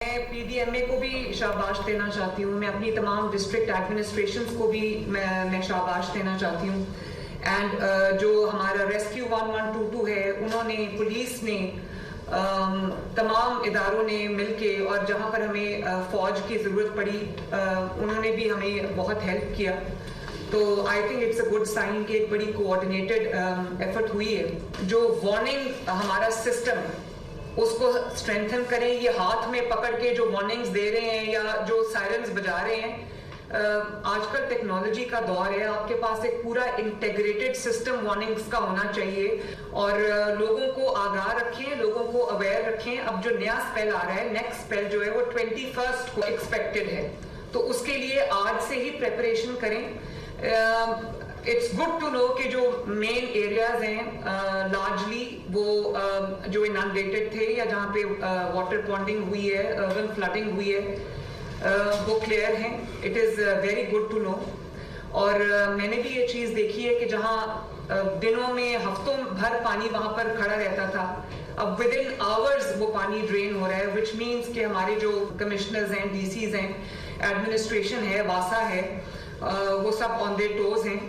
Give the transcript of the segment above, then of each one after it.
میں پی D M اے کو بھی شاباش دینا چاہتی ہوں، میں اپنی تمام ڈسٹرکٹ ایڈمنسٹریشنز کو بھی میں شاباش دینا چاہتی ہوں. اینڈ جو ہمارا ریسکیو 1122 ہے، انہوں نے، پولیس نے، تمام اداروں نے مل کے، اور جہاں پر ہمیں فوج کی ضرورت پڑی انہوں نے بھی ہمیں بہت ہیلپ کیا. تو I think it's a good sign کہ ایک بڑی کوآرڈینیٹڈ ایفرٹ ہوئی ہے. جو وارننگ ہمارا سسٹم اس کو اسٹرینتھن کریں، یہ ہاتھ میں پکڑ کے جو وارننگز دے رہے ہیں یا جو سائرنز بجا رہے ہیں، آج کل ٹیکنالوجی کا دور ہے، آپ کے پاس ایک پورا انٹیگریٹڈ سسٹم وارننگز کا ہونا چاہیے، اور لوگوں کو آگاہ رکھیں، لوگوں کو اویئر رکھیں. اب جو نیا اسپیل آ رہا ہے، نیکسٹ اسپیل جو ہے وہ 21 کو ایکسپیکٹڈ ہے، تو اس کے لیے آج سے ہی پریپریشن کریں. اٹس گڈ ٹو نو کہ جو مین ایریاز ہیں لارجلی وہ جو انانڈیٹڈ تھے یا جہاں پہ واٹر پونڈنگ ہوئی ہے، اربن فلڈنگ ہوئی ہے، وہ کلیئر ہیں. It is very good to know. اور میں نے بھی یہ چیز دیکھی ہے کہ جہاں دنوں میں ہفتوں بھر پانی وہاں پر کھڑا رہتا تھا، اب ود ان آورز وہ پانی ڈرین ہو رہا ہے، وچ مینس کہ ہمارے جو کمشنرز ہیں، ڈی سیز ہیں، ایڈمنسٹریشن ہے، واسا ہے، وہ سب آن دیئر ٹوز ہیں.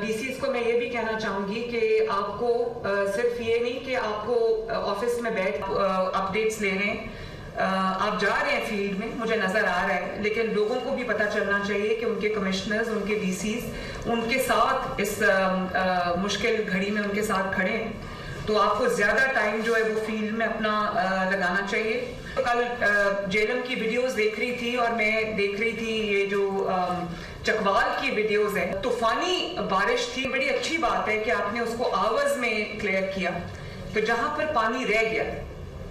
ڈی سیز کو میں یہ بھی کہنا چاہوں گی کہ آپ کو صرف یہ نہیں کہ آپ کو آفس میں بیٹھ اپڈیٹس لے رہے ہیں، آپ جا رہے ہیں فیلڈ میں، مجھے نظر آ رہا ہے، لیکن لوگوں کو بھی پتہ چلنا چاہیے کہ ان کے کمشنرز، ان کے ڈی سیز ان کے ساتھ اس مشکل گھڑی میں ان کے ساتھ کھڑے ہیں. تو آپ کو زیادہ ٹائم جو ہے وہ فیلڈ میں اپنا لگانا چاہیے. کل جیلم کی ویڈیوز دیکھ رہی تھی، اور میں دیکھ رہی تھی یہ جو چکوال کی ویڈیوز ہیں، طوفانی بارش تھی. بڑی اچھی بات ہے کہ آپ نے اس کو آورز میں کلیئر کیا. تو جہاں پر پانی رہ گیا،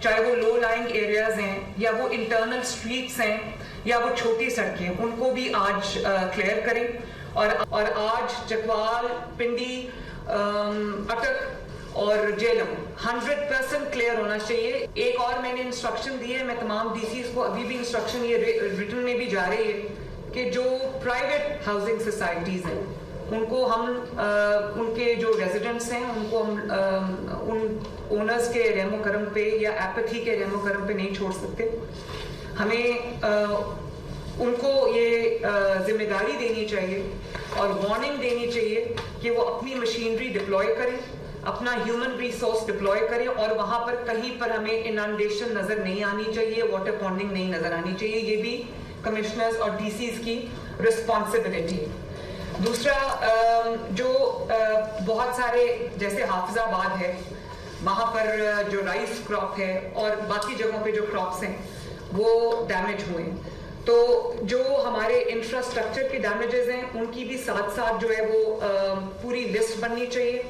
چاہے وہ لو لائنگ ایریاز ہیں یا وہ انٹرنل سٹریٹس ہیں یا وہ چھوٹی سڑکیں، ان کو بھی آج کلیئر کریں. اور آج چکوال، پنڈی، اٹک اور جیلم 100% کلیئر ہونا چاہیے. ایک اور میں نے انسٹرکشن دی ہے، میں تمام ڈی سیز کو ابھی بھی انسٹرکشن یہ ریٹن میں بھی جا رہی ہے کہ جو پرائیویٹ ہاؤسنگ سوسائٹیز ہیں ان کو ہم ان کے جو ریزیڈنٹس ہیں ان کو ہم ان اونرز کے رحم و کرم پہ یا ایپتھی کے رحم و کرم پہ نہیں چھوڑ سکتے. ہمیں ان کو یہ ذمہ داری دینی چاہیے اور وارننگ دینی چاہیے کہ وہ اپنی مشینری ڈپلوائے کریں، اپنا ہیومن ریسورس ڈپلوائے کریں، اور وہاں پر کہیں پر ہمیں انانڈیشن نظر نہیں آنی چاہیے، واٹر پونڈنگ نہیں نظر آنی چاہیے. یہ بھی کمشنرز اور ڈی سیز کی رسپانسبلٹی. دوسرا جو بہت سارے جیسے حافظ آباد ہے، وہاں پر جو رائس کراپ ہے اور باقی جگہوں پہ جو کراپس ہیں وہ ڈیمیج ہوئے، تو جو ہمارے انفراسٹرکچر کے ڈیمیجز ہیں ان کی بھی ساتھ ساتھ جو ہے وہ پوری لسٹ بننی چاہیے.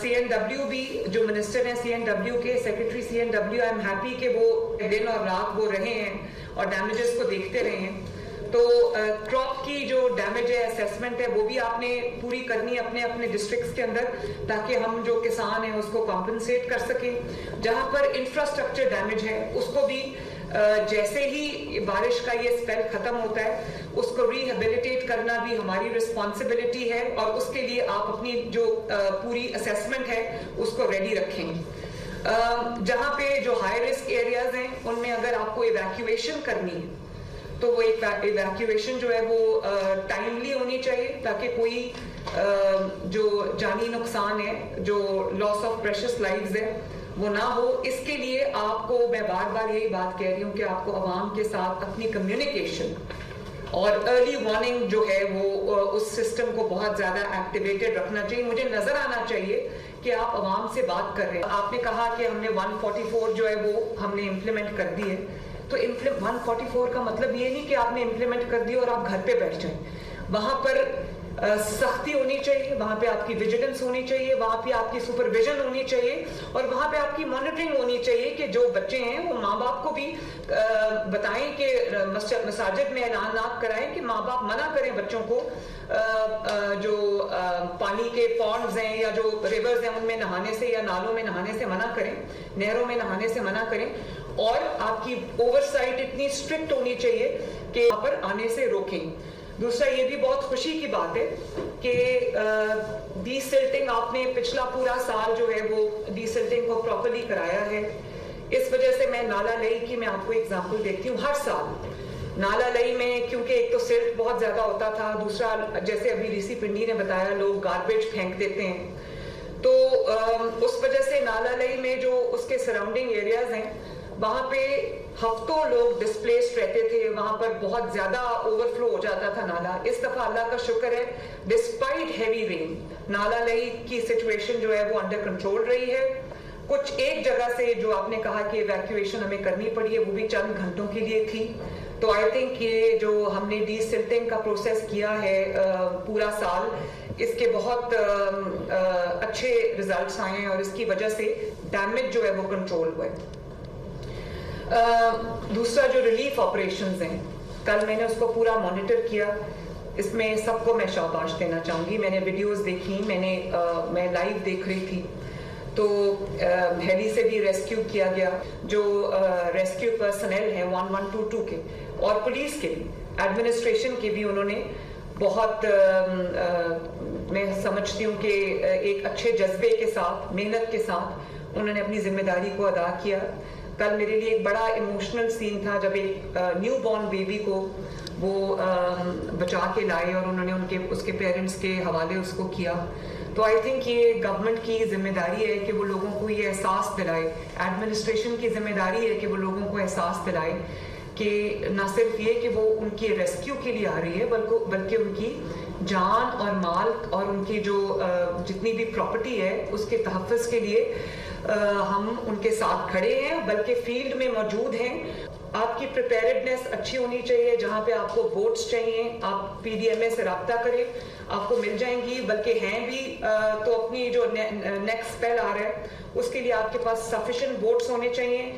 سی این ڈبلیو بھی جو منسٹر ہیں سی این ڈبلیو کے secretary C N W, I am happy کہ وہ دن اور رات وہ رہے ہیں اور ڈیمیجز کو دیکھتے رہے ہیں. تو کراپ کی جو ڈیمیج ہے، اسیسمنٹ ہے، وہ بھی آپ نے پوری کرنی ہے اپنے اپنے ڈسٹرکٹس کے اندر، تاکہ ہم جو کسان ہیں اس کو کمپنسیٹ کر سکیں. جہاں پر انفراسٹرکچر ڈیمیج ہے اس کو بھی جیسے ہی بارش کا یہ اسپیل ختم ہوتا ہے اس کو ریہیبلیٹیٹ کرنا بھی ہماری رسپانسبلٹی ہے، اور اس کے لیے آپ اپنی جو پوری اسیسمنٹ ہے اس کو ریڈی رکھیں. جہاں پہ جو ہائی رسک ایریاز ہیں ان میں اگر آپ کو ایویکیویشن کرنی ہے تو وہ ایویکیویشن جو ہے وہ ٹائملی ہونی چاہیے، تاکہ کوئی جو جانی نقصان ہے، جو لاس آف پریشس لائفز ہے، وہ نہ ہو. اس کے لیے آپ کو میں بار بار یہی بات کہہ رہی ہوں کہ آپ کو عوام کے ساتھ اپنی کمیونیکیشن اور ارلی وارننگ جو ہے وہ اس سسٹم کو بہت زیادہ ایکٹیویٹڈ رکھنا چاہیے. مجھے نظر آنا چاہیے کہ آپ عوام سے بات کر رہے ہیں. آپ نے کہا کہ ہم نے 144 جو ہے وہ ہم نے امپلیمنٹ کر دی ہے، تو 144 کا مطلب یہ نہیں کہ آپ نے امپلیمنٹ کر دی اور آپ گھر پہ بیٹھ جائیں. وہاں پر سختی ہونی چاہیے، وہاں پہ آپ کی ویجیلنس ہونی چاہیے، وہاں پہ آپ کی سپرویژن ہونی چاہیے، اور وہاں پہ آپ کی مانیٹرنگ ہونی چاہیے کہ جو بچے ہیں وہ ماں باپ کو بھی بتائیں کہ مساجد میں اعلانات کرائیں کہ ماں باپ منع کریں بچوں کو جو پانی کے پونڈز ہیں یا جو ریورز ہیں ان میں نہانے سے یا نالوں میں نہانے سے منع کریں، نہروں میں نہانے سے منع کریں. اور آپ کی اوور سائٹ اتنی اسٹرکٹ ہونی چاہیے کہ یہاں پر آنے سے روکیں. دوسرا یہ بھی بہت خوشی کی بات ہے کہ ڈی سلٹنگ آپ نے پچھلا پورا سال جو ہے وہ ڈی سلٹنگ کو پراپرلی کرایا ہے. اس وجہ سے میں نالا لئی کی میں آپ کو ایگزامپل دیکھتی ہوں. ہر سال نالا لئی میں کیونکہ ایک تو سلٹ بہت زیادہ ہوتا تھا, دوسرا جیسے ابھی ریسی پنڈی نے بتایا لوگ گاربیج پھینک دیتے ہیں, تو اس وجہ سے نالا لئی میں جو اس کے سراؤنڈنگ ایریاز ہیں وہاں پہ ہفتوں لوگ ڈسپلیسڈ رہتے تھے, وہاں پر بہت زیادہ اوور فلو ہو جاتا تھا نالا. اس دفعہ اللہ کا شکر ہے ڈسپائٹ ہیوی رین نالا لئی کی سچویشن جو ہے وہ انڈر کنٹرول رہی ہے. کچھ ایک جگہ سے جو آپ نے کہا کہ ایویکویشن ہمیں کرنی پڑی ہے وہ بھی چند گھنٹوں کے لیے تھی, تو آئی تھنک یہ جو ہم نے ڈی سلٹنگ کا پروسیس کیا ہے پورا سال, اس کے بہت اچھے ریزلٹس آئے ہیں اور اس کی وجہ سے ڈیمیج جو ہے وہ کنٹرول ہوا ہے. دوسرا جو ریلیف آپریشنز ہیں, کل میں نے اس کو پورا مانیٹر کیا, اس میں سب کو میں شاباش دینا چاہوں گی. میں نے ویڈیوز دیکھی, میں لائیو دیکھ رہی تھی, تو ہیلی سے بھی ریسکیو کیا گیا. جو ریسکیو پرسنل ہیں 1122 کے اور پولیس کے بھی, ایڈمنسٹریشن کے بھی, انہوں نے بہت میں سمجھتی ہوں کہ ایک اچھے جذبے کے ساتھ, محنت کے ساتھ انہوں نے اپنی ذمہ داری کو ادا کیا. کل میرے لیے ایک بڑا ایموشنل سین تھا جب ایک نیو بورن بیبی کو وہ بچا کے لائے اور انہوں نے اس کے پیرنٹس کے حوالے اس کو کیا. تو آئی تھنک یہ گورنمنٹ کی ذمہ داری ہے کہ وہ لوگوں کو یہ احساس دلائے, ایڈمنسٹریشن کی ذمہ داری ہے کہ وہ لوگوں کو احساس دلائے کہ نہ صرف یہ کہ وہ ان کی ریسکیو کے لیے آ رہی ہے بلکہ ان کی جان اور مال اور ان کی جو جتنی بھی پراپرٹی ہے اس کے تحفظ کے لیے ہم ان کے ساتھ کھڑے ہیں, بلکہ فیلڈ میں موجود ہیں. آپ کی پریپیئرڈنیس اچھی ہونی چاہیے. جہاں پہ آپ کو بوٹس چاہیے آپ پی ڈی ایم اے سے رابطہ کریں, آپ کو مل جائیں گی, بلکہ ہیں بھی. تو اپنی جو نیکسٹ اسپیل آ رہا ہے اس کے لیے آپ کے پاس سفیشینٹ بوٹس ہونے چاہیے,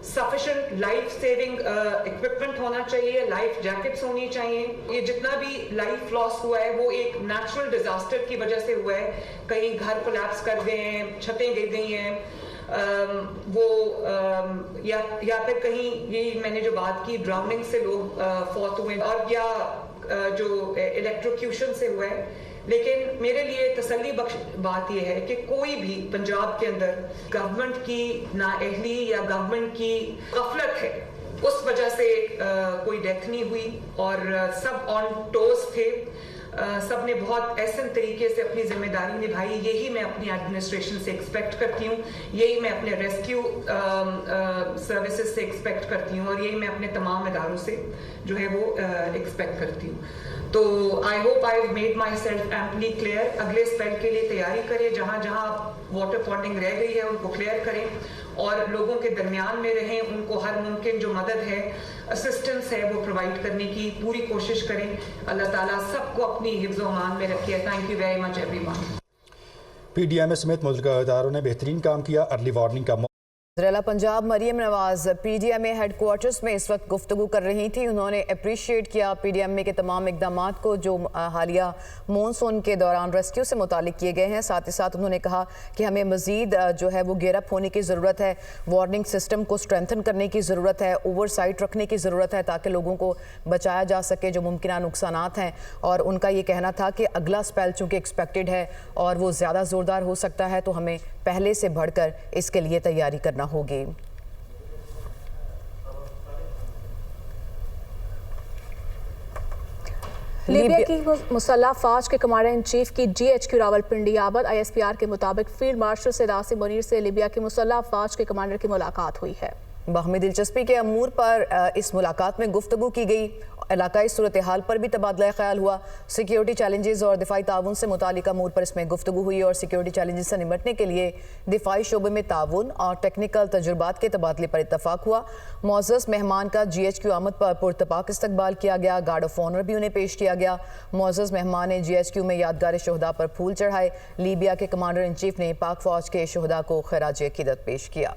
سفیشینٹ لائف سیونگ اکوپمنٹ ہونا چاہیے, لائف جیکٹس ہونی چاہیے. یہ جتنا بھی لائف لاس ہوا ہے وہ ایک نیچرل ڈیزاسٹر کی وجہ سے ہوا ہے. کہیں گھر کولیپس کر گئے ہیں, چھتیں گر گئی ہیں, وہ یا پھر کہیں یہی میں نے جو بات کی ڈراؤننگ سے لوگ فوت ہوئے, اور یا جو الیکٹروکیوشن سے ہوا ہے. لیکن میرے لیے تسلی بخش بات یہ ہے کہ کوئی بھی پنجاب کے اندر گورنمنٹ کی نااہلی یا گورنمنٹ کی غفلت ہے اس وجہ سے کوئی ڈیتھ نہیں ہوئی, اور سب آن ٹوز تھے, سب نے بہت احسن طریقے سے اپنی ذمہ داری نبھائی. یہی میں اپنی ایڈمنسٹریشن سے ایکسپیکٹ کرتی ہوں, یہی میں اپنے ریسکیو سروسز سے ایکسپیکٹ کرتی ہوں, اور یہی میں اپنے تمام اداروں سے جو ہے وہ ایکسپیکٹ کرتی ہوں. تو I hope I have made myself amply clear. اگلے اسپیل کے لیے تیاری کریں, جہاں جہاں واٹر فنڈنگ رہ گئی ہے ان کو کلیئر کریں, اور لوگوں کے درمیان میں رہیں, ان کو ہر ممکن جو مدد ہے, اسسٹنس ہے, وہ پرووائڈ کرنے کی پوری کوشش کریں. اللہ تعالیٰ سب کو اپنی حفظ و امان میں رکھے. Thank you very much everyone. P D M A سمیت متعلقہ اداروں نے بہترین کام کیا. ارلی وارننگ کا وزیر پنجاب مریم نواز پی ڈی ایم اے ہیڈ کوارٹرز میں اس وقت گفتگو کر رہی تھی. انہوں نے اپریشیٹ کیا پی ڈی ایم اے کے تمام اقدامات کو جو حالیہ مونسون کے دوران ریسکیو سے متعلق کیے گئے ہیں. ساتھ ہی ساتھ انہوں نے کہا کہ ہمیں مزید جو ہے وہ گیئر اپ ہونے کی ضرورت ہے, وارننگ سسٹم کو اسٹرینتھن کرنے کی ضرورت ہے, اوور سائٹ رکھنے کی ضرورت ہے تاکہ لوگوں کو بچایا جا سکے جو ممکنہ نقصانات ہیں. اور ان کا یہ کہنا تھا کہ اگلا اسپیل چونکہ ایکسپیکٹڈ ہے اور وہ زیادہ زوردار ہو سکتا ہے تو ہمیں پہلے سے بڑھ کر اس کے لیے تیاری کرنا ہوگی. لیبیا کی مسلح فوج کے کمانڈر ان چیف کی جی ایچ کیو راولپنڈی آباد آئی ایس پی آر کے مطابق فیلڈ مارشل سید عاصم منیر سے لیبیا کی مسلح فوج کے کمانڈر کی ملاقات ہوئی ہے. باہمی دلچسپی کے امور پر اس ملاقات میں گفتگو کی گئی. علاقائی صورتحال پر بھی تبادلہ خیال ہوا. سیکیورٹی چیلنجز اور دفاعی تعاون سے متعلق امور پر اس میں گفتگو ہوئی اور سیکیورٹی چیلنجز سے نمٹنے کے لیے دفاعی شعبے میں تعاون اور ٹیکنیکل تجربات کے تبادلے پر اتفاق ہوا. معزز مہمان کا جی ایچ کیو آمد پر پرتپاک استقبال کیا گیا. گارڈ آف آنر بھی انہیں پیش کیا گیا. معزز مہمان نے جی ایچ کیو میں یادگار شہداء پر پھول چڑھائے. لیبیا کے کمانڈر ان چیف نے پاک فوج کے شہداء کو خراج عقیدت پیش کیا.